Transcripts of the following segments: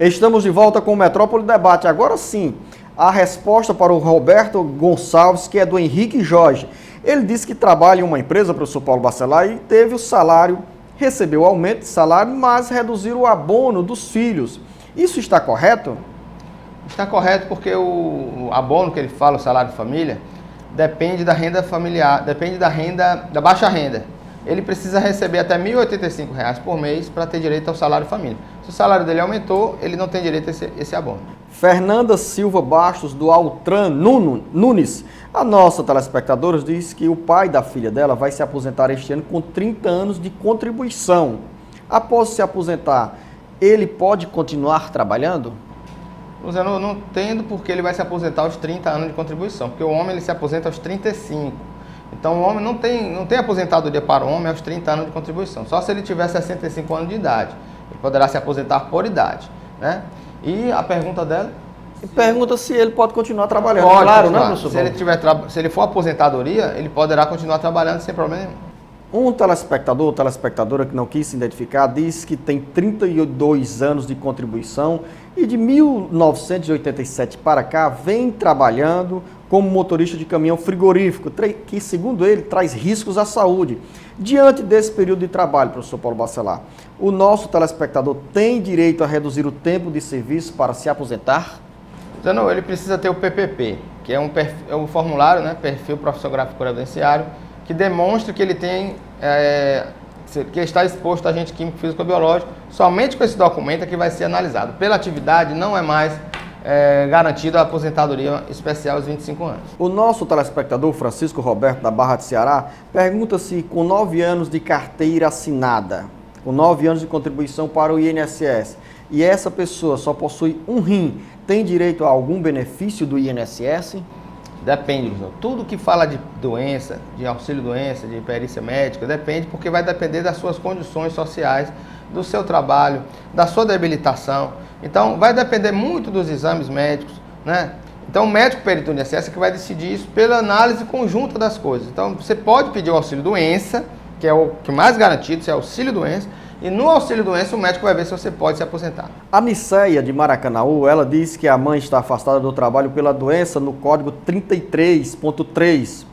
Estamos de volta com o Metrópole Debate. Agora sim, a resposta para o Roberto Gonçalves, que é do Henrique Jorge. Ele disse que trabalha em uma empresa, professor Paulo Bacelar, e teve o salário, recebeu aumento de salário, mas reduziram o abono dos filhos. Isso está correto? Está correto porque o abono que ele fala, o salário de família, depende da renda familiar, depende da baixa renda. Ele precisa receber até R$ 1.085 por mês para ter direito ao salário de família. Se o salário dele aumentou, ele não tem direito a esse abono. Fernanda Silva Bastos, do Altran Nunes. A nossa telespectadora diz que o pai da filha dela vai se aposentar este ano com 30 anos de contribuição. Após se aposentar, ele pode continuar trabalhando? Luciano, eu não entendo porque ele vai se aposentar aos 30 anos de contribuição, porque o homem ele se aposenta aos 35. Então o homem não tem aposentadoria para o homem aos 30 anos de contribuição, só se ele tiver 65 anos de idade. Ele poderá se aposentar por idade, né? E a pergunta dela? Pergunta se ele pode continuar trabalhando. Pode, claro, continuar. Né, professor? Se ele for aposentadoria, ele poderá continuar trabalhando sem problema nenhum. Um telespectador ou telespectadora que não quis se identificar diz que tem 32 anos de contribuição e de 1987 para cá vem trabalhando como motorista de caminhão frigorífico, que segundo ele traz riscos à saúde. Diante desse período de trabalho, professor Paulo Bacelar, o nosso telespectador tem direito a reduzir o tempo de serviço para se aposentar? Não, ele precisa ter o PPP, que é um formulário, né, perfil profissiográfico previdenciário, que demonstra que ele tem, que está exposto a agente químico, físico ou biológico. Somente com esse documento é que vai ser analisado. Pela atividade não é mais garantida a aposentadoria especial aos 25 anos. O nosso telespectador Francisco Roberto, da Barra de Ceará, pergunta se com 9 anos de carteira assinada, com 9 anos de contribuição para o INSS, e essa pessoa só possui um rim, tem direito a algum benefício do INSS? Depende, tudo que fala de doença, de auxílio-doença, de perícia médica, depende, porque vai depender das suas condições sociais, do seu trabalho, da sua debilitação. Então, vai depender muito dos exames médicos, né? Então, o médico perito do INSS é que vai decidir isso pela análise conjunta das coisas. Então, você pode pedir o auxílio-doença, que é o que mais garantido, se é auxílio-doença, e no auxílio-doença o médico vai ver se você pode se aposentar. A Niceia, de Maracanaú, ela diz que a mãe está afastada do trabalho pela doença no código 33.3.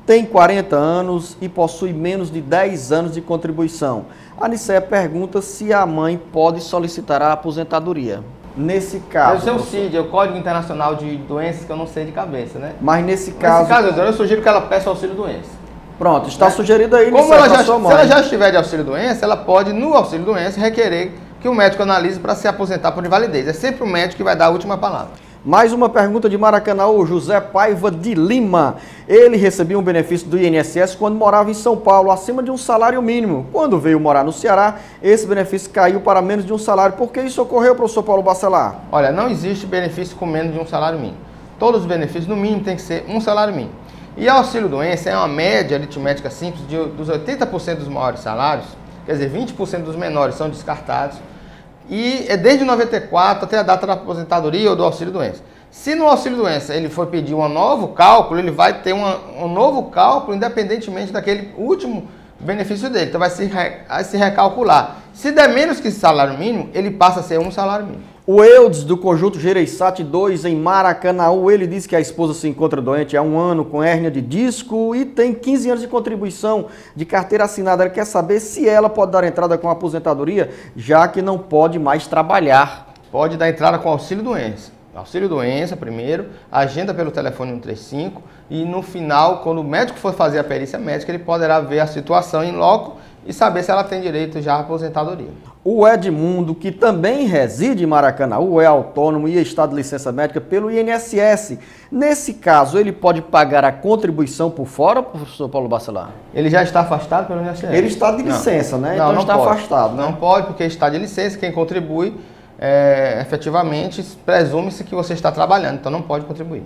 Tem 40 anos e possui menos de 10 anos de contribuição. A Niceia pergunta se a mãe pode solicitar a aposentadoria. Nesse caso... Esse é o CID, é o Código Internacional de Doenças, que eu não sei de cabeça, né? Mas nesse caso... Eu sugiro que ela peça auxílio-doença. Pronto, está sugerido aí. Como ela se ela já estiver de auxílio-doença, ela pode, no auxílio-doença, requerer que o médico analise para se aposentar por invalidez. É sempre o médico que vai dar a última palavra. Mais uma pergunta de Maracanaú, José Paiva de Lima. Ele recebia um benefício do INSS quando morava em São Paulo, acima de um salário mínimo. Quando veio morar no Ceará, esse benefício caiu para menos de um salário. Por que isso ocorreu, professor Paulo Bacelar? Olha, não existe benefício com menos de um salário mínimo. Todos os benefícios, no mínimo, tem que ser um salário mínimo. E a auxílio-doença é uma média aritmética simples dos 80% dos maiores salários, quer dizer, 20% dos menores são descartados, e é desde 94 até a data da aposentadoria ou do auxílio-doença. Se no auxílio-doença ele for pedir um novo cálculo, ele vai ter um novo cálculo independentemente daquele último benefício dele, então vai se recalcular. Se der menos que esse salário mínimo, ele passa a ser um salário mínimo. O Eudes, do Conjunto Gereissati 2, em Maracanaú, ele diz que a esposa se encontra doente há 1 ano com hérnia de disco e tem 15 anos de contribuição de carteira assinada. Ele quer saber se ela pode dar entrada com a aposentadoria, já que não pode mais trabalhar. Pode dar entrada com auxílio-doença. Auxílio-doença primeiro, agenda pelo telefone 135 e no final, quando o médico for fazer a perícia médica, ele poderá ver a situação em loco e saber se ela tem direito já à aposentadoria. O Edmundo, que também reside em Maracanaú, é autônomo e está de licença médica pelo INSS. Nesse caso, ele pode pagar a contribuição por fora, professor Paulo Bacelar? Ele já está afastado pelo INSS? Ele está de licença, né? Não, então está pode. Afastado. Não pode, porque está de licença, quem contribui, efetivamente, presume-se que você está trabalhando, então não pode contribuir.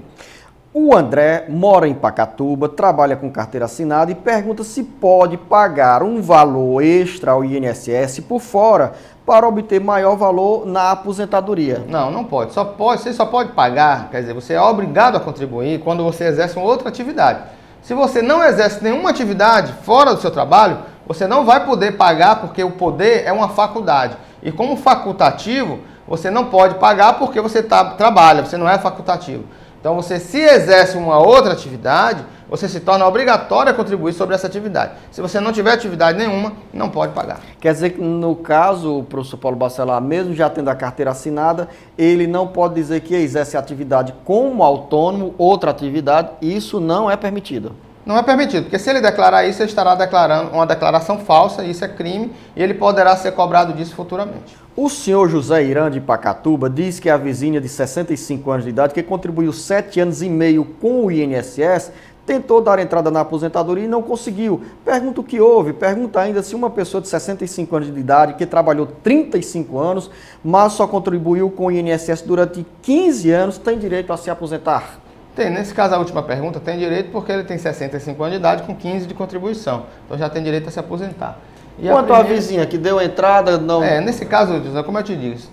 O André mora em Pacatuba, trabalha com carteira assinada e pergunta se pode pagar um valor extra ao INSS por fora para obter maior valor na aposentadoria. Não, não pode. Você só pode pagar, quer dizer, você é obrigado a contribuir quando você exerce uma outra atividade. Se você não exerce nenhuma atividade fora do seu trabalho, você não vai poder pagar porque o poder é uma faculdade. E como facultativo, você não pode pagar porque você trabalha, você não é facultativo. Então, você se exerce uma outra atividade, você se torna obrigatório a contribuir sobre essa atividade. Se você não tiver atividade nenhuma, não pode pagar. Quer dizer que, no caso, o professor Paulo Bacelar, mesmo já tendo a carteira assinada, ele não pode dizer que exerce atividade como autônomo, outra atividade, isso não é permitido. Não é permitido, porque se ele declarar isso, ele estará declarando uma declaração falsa, isso é crime, e ele poderá ser cobrado disso futuramente. O senhor José Irã de Pacatuba diz que a vizinha de 65 anos de idade, que contribuiu 7 anos e meio com o INSS, tentou dar entrada na aposentadoria e não conseguiu. Pergunta o que houve, pergunta ainda se uma pessoa de 65 anos de idade, que trabalhou 35 anos, mas só contribuiu com o INSS durante 15 anos, tem direito a se aposentar. Tem, nesse caso a última pergunta, tem direito porque ele tem 65 anos de idade com 15 de contribuição. Então já tem direito a se aposentar. E quanto à vizinha que deu entrada, não... Nesse caso, José, como eu te disse,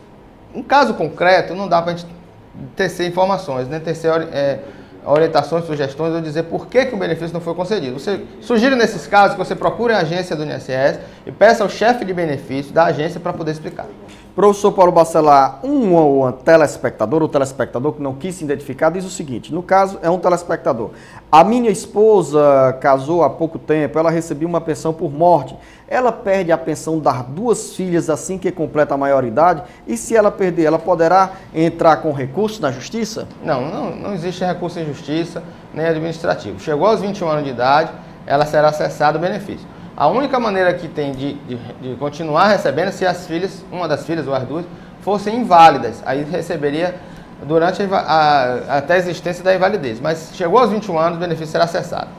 um caso concreto não dá para a gente tecer informações, né? Tecer orientações, sugestões ou dizer por que o benefício não foi concedido. Você sugere nesses casos que você procure a agência do INSS e peça ao chefe de benefício da agência para poder explicar. Professor Paulo Bacelar, um telespectador ou telespectador que não quis se identificar, diz o seguinte, no caso é um telespectador. A minha esposa casou há pouco tempo, ela recebia uma pensão por morte. Ela perde a pensão das 2 filhas assim que completa a maioridade e se ela perder, ela poderá entrar com recurso na justiça? Não existe recurso em justiça nem administrativo. Chegou aos 21 anos de idade, ela será cessada o benefício. A única maneira que tem de continuar recebendo é se as filhas, uma das filhas ou as 2, fossem inválidas. Aí receberia durante até a existência da invalidez. Mas chegou aos 21 anos, o benefício será cessado.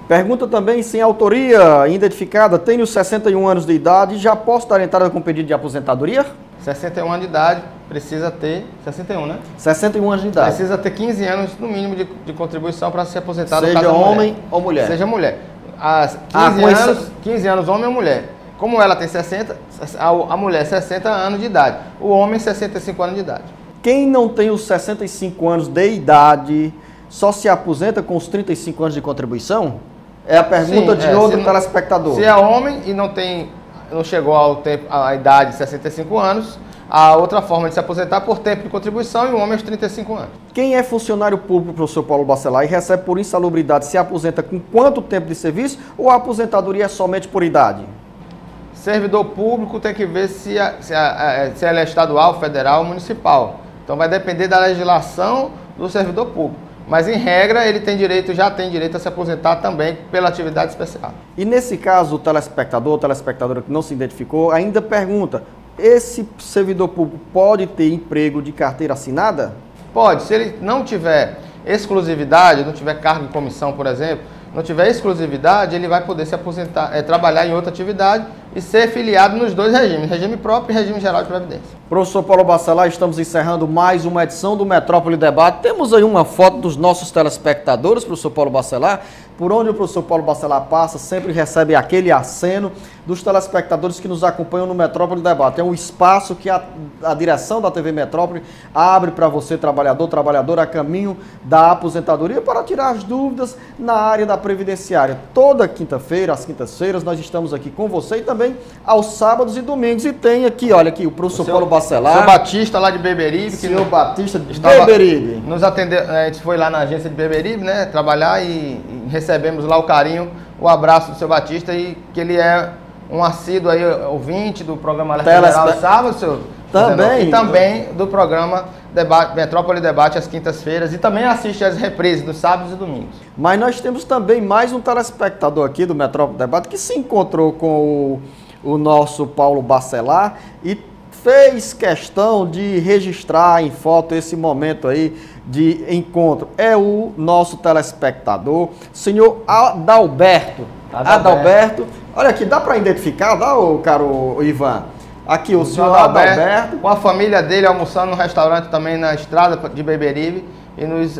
Pergunta também sem autoria identificada. Tenho 61 anos de idade e já posso dar entrada com pedido de aposentadoria? 61 anos de idade, precisa ter... 61, né? 61 anos de idade. Precisa ter 15 anos, no mínimo, de contribuição para ser aposentado. Seja homem ou mulher. Seja mulher. 15 anos, homem ou mulher. Como ela tem 60, a mulher 60 anos de idade. O homem 65 anos de idade. Quem não tem os 65 anos de idade só se aposenta com os 35 anos de contribuição? É a pergunta de outro telespectador. Se é homem e não chegou à idade de 65 anos, a outra forma de se aposentar por tempo de contribuição e o homem aos 35 anos. Quem é funcionário público, professor Paulo Bacelar, e recebe por insalubridade, se aposenta com quanto tempo de serviço ou a aposentadoria é somente por idade? Servidor público tem que ver se ela é estadual, federal ou municipal. Então vai depender da legislação do servidor público. Mas, em regra, ele já tem direito a se aposentar também pela atividade especial. E, nesse caso, o telespectador ou telespectadora que não se identificou ainda pergunta, esse servidor público pode ter emprego de carteira assinada? Pode. Se ele não tiver exclusividade, não tiver cargo em comissão, por exemplo, não tiver exclusividade, ele vai poder se aposentar, trabalhar em outra atividade e ser filiado nos 2 regimes, regime próprio e regime geral de previdência. Professor Paulo Bacelar, estamos encerrando mais uma edição do Metrópole Debate. Temos aí uma foto dos nossos telespectadores, professor Paulo Bacelar. Por onde o professor Paulo Bacelar passa, sempre recebe aquele aceno dos telespectadores que nos acompanham no Metrópole Debate. É um espaço que a direção da TV Metrópole abre para você, trabalhador, trabalhadora, a caminho da aposentadoria para tirar as dúvidas na área da previdenciária. Toda quinta-feira, às quintas-feiras, nós estamos aqui com você e também aos sábados e domingos. E tem aqui, olha aqui, o professor Paulo Bacelar. Senhor Batista lá de Beberibe. Senhor Batista de Beberibe. Nos atendeu, a gente foi lá na agência de Beberibe, né, trabalhar e recebemos lá o carinho, o abraço do seu Batista e que ele é um assíduo aí, ouvinte do programa Alerta Geral sábado, senhor. Também. E também do programa Metrópole Debate às quintas-feiras e também assiste às reprises dos sábados e domingos. Mas nós temos também mais um telespectador aqui do Metrópole Debate que se encontrou com o nosso Paulo Bacelar e fez questão de registrar em foto esse momento aí de encontro. É o nosso telespectador, senhor Adalberto. Adalberto. Olha aqui, dá para identificar, dá, caro Ivan? Aqui o senhor Adalberto. Com a família dele almoçando no restaurante também na estrada de Beberibe e nos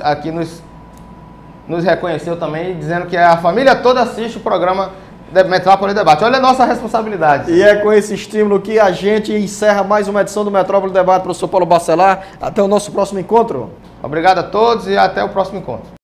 reconheceu também, dizendo que a família toda assiste o programa Metrópole Debate. Olha a nossa responsabilidade. E é com esse estímulo que a gente encerra mais uma edição do Metrópole Debate. Professor Paulo Bacelar, até o nosso próximo encontro. Obrigado a todos e até o próximo encontro.